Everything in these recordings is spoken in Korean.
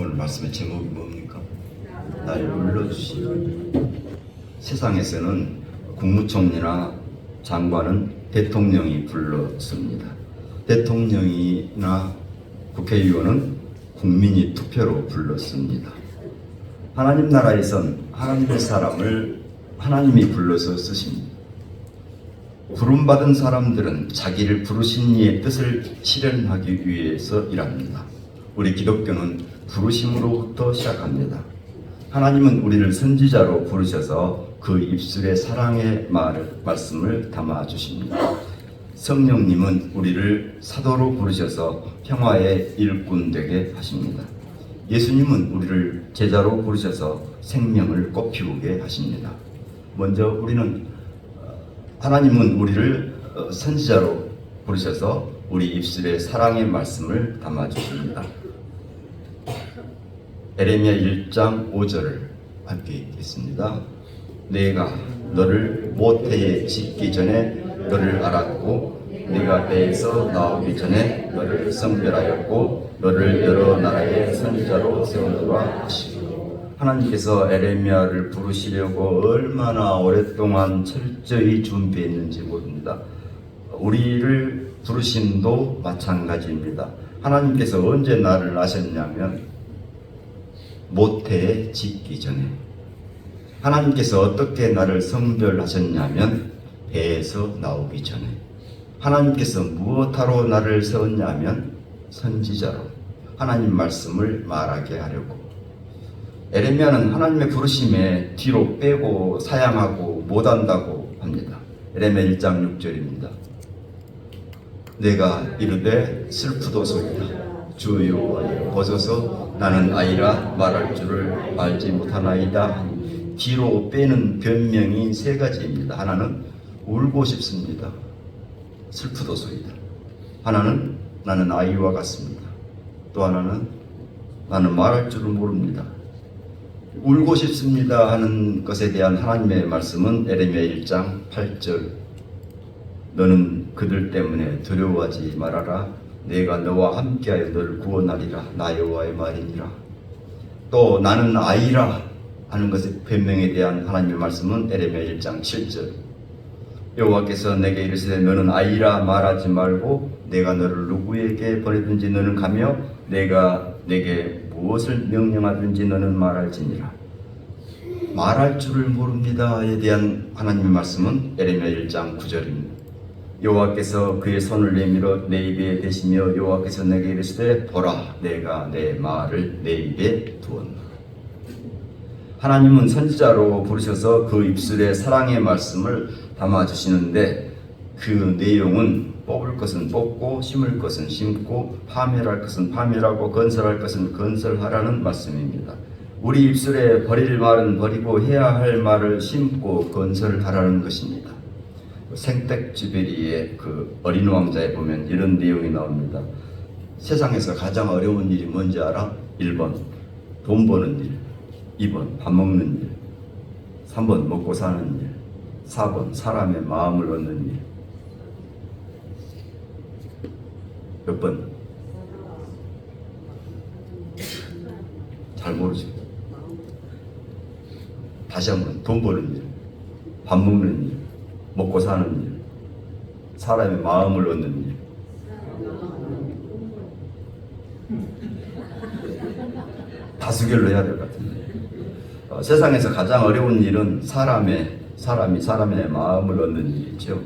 오늘 말씀의 제목이 뭡니까? 날 불러주시오. 세상에서는 국무총리나 장관은 대통령이 불렀습니다. 대통령이나 국회의원은 국민이 투표로 불렀습니다. 하나님 나라에선 하나님의 사람을 하나님이 불러서 쓰십니다. 부름받은 사람들은 자기를 부르신 이의 뜻을 실현하기 위해서 일합니다. 우리 기독교는 부르심으로부터 시작합니다. 하나님은 우리를 선지자로 부르셔서 그 입술에 사랑의 말씀을 담아주십니다. 성령님은 우리를 사도로 부르셔서 평화의 일꾼 되게 하십니다. 예수님은 우리를 제자로 부르셔서 생명을 꽃피우게 하십니다. 먼저 하나님은 우리를 선지자로 부르셔서 우리 입술에 사랑의 말씀을 담아주십니다. 에레미야 1장 5절을 함께 읽겠습니다. 내가 너를 모태에 짓기 전에 너를 알았고 네가 배에서 나오기 전에 너를 성별하였고 너를 여러 나라의 선지자로 세우노라 하시고, 하나님께서 에레미야를 부르시려고 얼마나 오랫동안 철저히 준비했는지 모릅니다. 우리를 부르심도 마찬가지입니다. 하나님께서 언제 나를 아셨냐면 모태에 짓기 전에. 하나님께서 어떻게 나를 성별하셨냐면 배에서 나오기 전에. 하나님께서 무엇하러 나를 세웠냐면 선지자로 하나님 말씀을 말하게 하려고. 에레미야는 하나님의 부르심에 뒤로 빼고 사양하고 못한다고 합니다. 에레미야 1장 6절입니다. 내가 이르되 슬프도소이다. 주 여호와여 보소서 나는 아이라 말할 줄을 알지 못하나이다. 뒤로 빼는 변명이 세 가지입니다. 하나는 울고 싶습니다. 슬프도소이다. 하나는 나는 아이와 같습니다. 또 하나는 나는 말할 줄을 모릅니다. 울고 싶습니다 하는 것에 대한 하나님의 말씀은 에레미야 1장 8절. 너는 그들 때문에 두려워하지 말아라. 내가 너와 함께하여 너를 구원하리라. 나 여호와의 말이니라. 또 나는 아이라 하는 것의 변명에 대한 하나님의 말씀은 에레미야 1장 7절. 여호와께서 내게 이르시되 너는 아이라 말하지 말고 내가 너를 누구에게 보내든지 너는 가며 내가 내게 무엇을 명령하든지 너는 말할지니라. 말할 줄을 모릅니다에 대한 하나님의 말씀은 에레미야 1장 9절입니다. 여호와께서 그의 손을 내밀어 내 입에 대시며 여호와께서 내게 이르시되 보라 내가 내 말을 내 입에 두었노라. 하나님은 선지자로 부르셔서 그 입술에 사랑의 말씀을 담아주시는데 그 내용은 뽑을 것은 뽑고 심을 것은 심고 파멸할 것은 파멸하고 건설할 것은 건설하라는 말씀입니다. 우리 입술에 버릴 말은 버리고 해야 할 말을 심고 건설하라는 것입니다. 생텍쥐베리의 그 어린 왕자에 보면 이런 내용이 나옵니다. 세상에서 가장 어려운 일이 뭔지 알아? 1번 돈 버는 일, 2번 밥 먹는 일, 3번 먹고 사는 일, 4번 사람의 마음을 얻는 일. 몇 번? 잘 모르죠. 다시 한번 돈 버는 일, 밥 먹는 일, 먹고 사는 일, 사람의 마음을 얻는 일. 다수결로 해야 될 것 같은데. 세상에서 가장 어려운 일은 사람의 마음을 얻는 일이죠.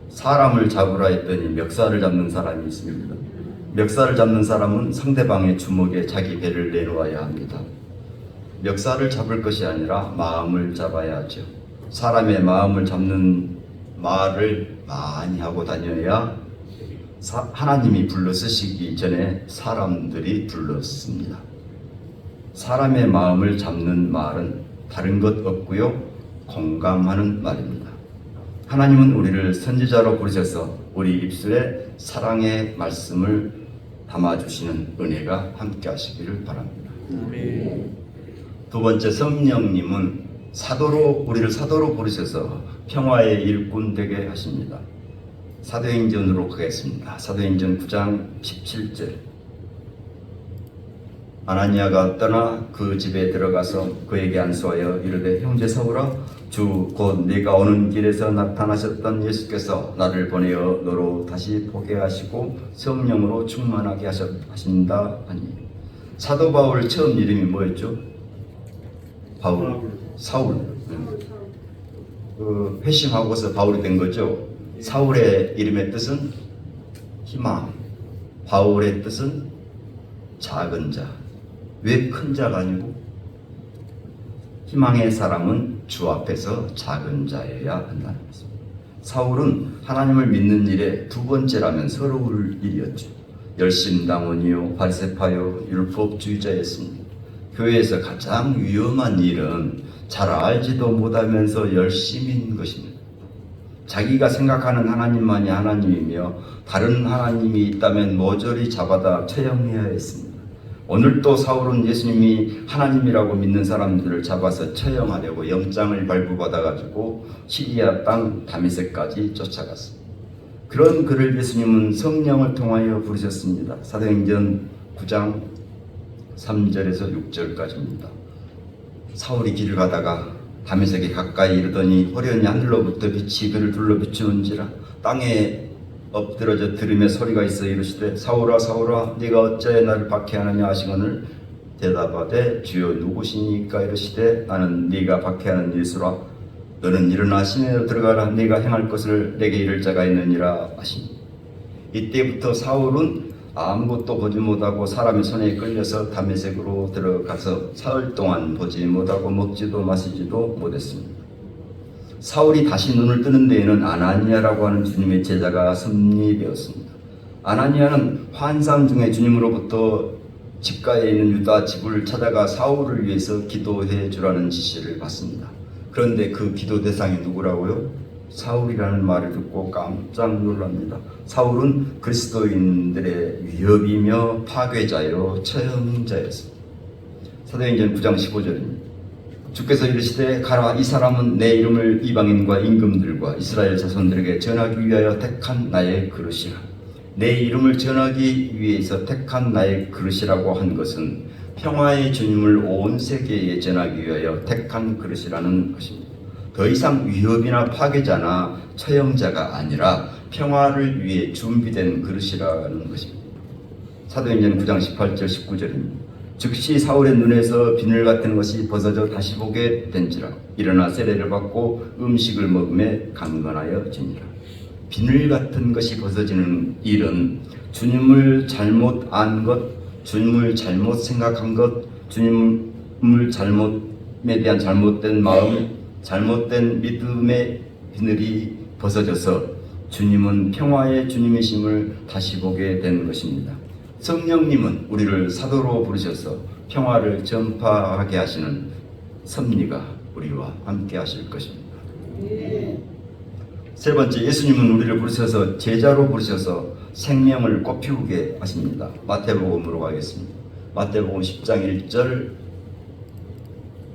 사람을 잡으라 했더니 멱살을 잡는 사람이 있습니다. 멱살을 잡는 사람은 상대방의 주먹에 자기 배를 내놓아야 합니다. 멱살을 잡을 것이 아니라 마음을 잡아야 하죠. 사람의 마음을 잡는 말을 많이 하고 다녀야 하나님이 불러 쓰시기 전에 사람들이 불렀습니다. 사람의 마음을 잡는 말은 다른 것 없고요, 공감하는 말입니다. 하나님은 우리를 선지자로 부르셔서 우리 입술에 사랑의 말씀을 담아주시는 은혜가 함께 하시기를 바랍니다. 두 번째, 성령님은 우리를 사도로 부르셔서 평화의 일꾼 되게 하십니다. 사도행전으로 가겠습니다. 사도행전 9장 17절. 아나니아가 떠나 그 집에 들어가서 그에게 안수하여 이르되 형제 사울아 주 곧 네가 오는 길에서 나타나셨던 예수께서 나를 보내어 너로 다시 보게 하시고 성령으로 충만하게 하신다 하니. 사도 바울 처음 이름이 뭐였죠? 바울, 사울. 회심하고서 바울이 된 거죠. 사울의 이름의 뜻은 희망, 바울의 뜻은 작은 자. 왜 큰 자가 아니고? 희망의 사람은 주 앞에서 작은 자여야 한다는 것입니다. 사울은 하나님을 믿는 일에 두 번째라면 서러울 일이었죠. 열심당원이요 바리새파요 율법주의자였습니다. 교회에서 가장 위험한 일은 잘 알지도 못하면서 열심인 것입니다. 자기가 생각하는 하나님만이 하나님이며 다른 하나님이 있다면 모조리 잡아다 처형해야 했습니다. 오늘도 사울은 예수님이 하나님이라고 믿는 사람들을 잡아서 처형하려고 영장을 발부받아가지고 시리아 땅 다메섹까지 쫓아갔습니다. 그런 그를 예수님은 성령을 통하여 부르셨습니다. 사도행전 9장 3절에서 6절까지입니다. 사울이 길을 가다가 다메섹에 가까이 이르더니 호련히 하늘로부터 빛이 그를 둘러 비추는지라. 땅에 엎드러져 들으며 소리가 있어 이르시되 사울아 사울아 네가 어찌하여 나를 박해하느냐 하시거늘 대답하되 주여 누구시니까 이르시되 나는 네가 박해하는 예수라. 너는 일어나 시내로 들어가라. 네가 행할 것을 내게 이를 자가 있느니라 하시니. 이때부터 사울은 아무것도 보지 못하고 사람의 손에 끌려서 다메섹으로 들어가서 사흘 동안 보지 못하고 먹지도 마시지도 못했습니다. 사울이 다시 눈을 뜨는 데에는 아나니아라고 하는 주님의 제자가 섭리되었습니다. 아나니아는 환상 중에 주님으로부터 집가에 있는 유다 집을 찾아가 사울을 위해서 기도해 주라는 지시를 받습니다. 그런데 그 기도 대상이 누구라고요? 사울이라는 말을 듣고 깜짝 놀랍니다. 사울은 그리스도인들의 위협이며 파괴자요 처형자였습니다. 사도행전 9장 15절입니다. 주께서 이르시되 가라. 이 사람은 내 이름을 이방인과 임금들과 이스라엘 자손들에게 전하기 위하여 택한 나의 그릇이라. 내 이름을 전하기 위해서 택한 나의 그릇이라고 한 것은 평화의 주님을 온 세계에 전하기 위하여 택한 그릇이라는 것입니다. 더 이상 위협이나 파괴자나 처형자가 아니라 평화를 위해 준비된 그릇이라는 것입니다. 사도행전 9장 18절 19절입니다. 즉시 사울의 눈에서 비늘 같은 것이 벗어져 다시 보게 된지라. 일어나 세례를 받고 음식을 먹음에 강건하여 지니라. 비늘 같은 것이 벗어지는 일은 주님을 잘못 안 것, 주님을 잘못 생각한 것, 주님을 잘못에 대한 잘못된 마음, 잘못된 믿음의 비늘이 벗어져서 주님은 평화의 주님이심을 다시 보게 된 것입니다. 성령님은 우리를 사도로 부르셔서 평화를 전파하게 하시는 섭리가 우리와 함께 하실 것입니다. 세 번째, 예수님은 우리를 부르셔서 제자로 부르셔서 생명을 꽃피우게 하십니다. 마태복음으로 가겠습니다. 마태복음 10장 1절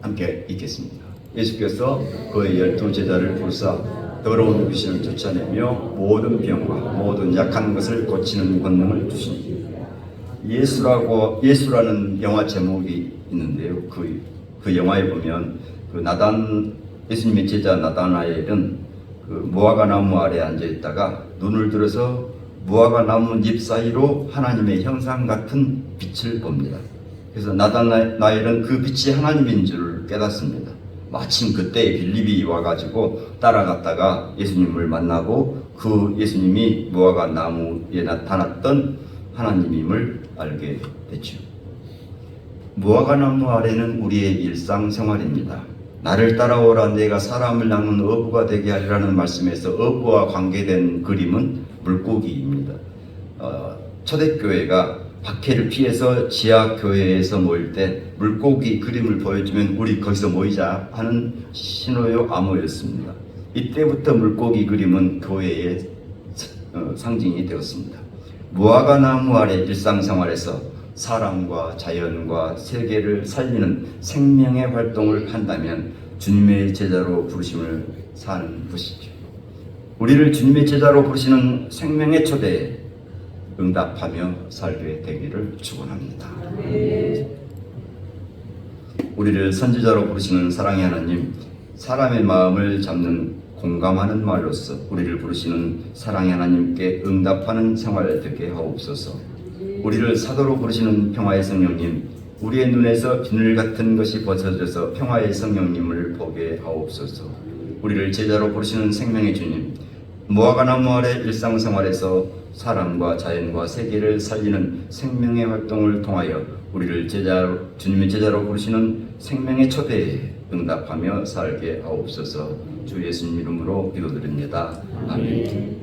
함께 읽겠습니다. 예수께서 그의 12제자를 부르사 더러운 귀신을 쫓아내며 모든 병과 모든 약한 것을 고치는 권능을 주시니. 예수라는 영화 제목이 있는데요. 그 영화에 보면 예수님의 제자 나다나엘은 그 무화과 나무 아래 앉아 있다가 눈을 들어서 무화과 나무 잎 사이로 하나님의 형상 같은 빛을 봅니다. 그래서 나다나엘은 그 빛이 하나님인 줄 깨닫습니다. 마침 그때 빌립이 와가지고 따라갔다가 예수님을 만나고 그 예수님이 무화과 나무에 나타났던 하나님임을 알게 됐죠. 무화과 나무 아래는 우리의 일상생활입니다. 나를 따라오라 내가 사람을 낳는 어부가 되게 하리라는 말씀에서 어부와 관계된 그림은 물고기입니다. 초대교회가 박해를 피해서 지하교회에서 모일 때 물고기 그림을 보여주면 우리 거기서 모이자 하는 신호요 암호였습니다. 이때부터 물고기 그림은 교회의 상징이 되었습니다. 무화과 나무 아래 일상생활에서 사람과 자연과 세계를 살리는 생명의 활동을 한다면 주님의 제자로 부르심을 사는 것이죠. 우리를 주님의 제자로 부르시는 생명의 초대의 응답하며 살게 되기를 축원합니다. 우리를 선지자로 부르시는 사랑의 하나님, 사람의 마음을 잡는 공감하는 말로서 우리를 부르시는 사랑의 하나님께 응답하는 생활 되게 하옵소서. 우리를 사도로 부르시는 평화의 성령님, 우리의 눈에서 비늘 같은 것이 벗어져서 평화의 성령님을 보게 하옵소서. 우리를 제자로 부르시는 생명의 주님, 무화과나무 아래 일상생활에서 사람과 자연과 세계를 살리는 생명의 활동을 통하여 우리를 주님의 제자로 부르시는 생명의 초대에 응답하며 살게 하옵소서. 주 예수님 이름으로 기도드립니다. 아멘.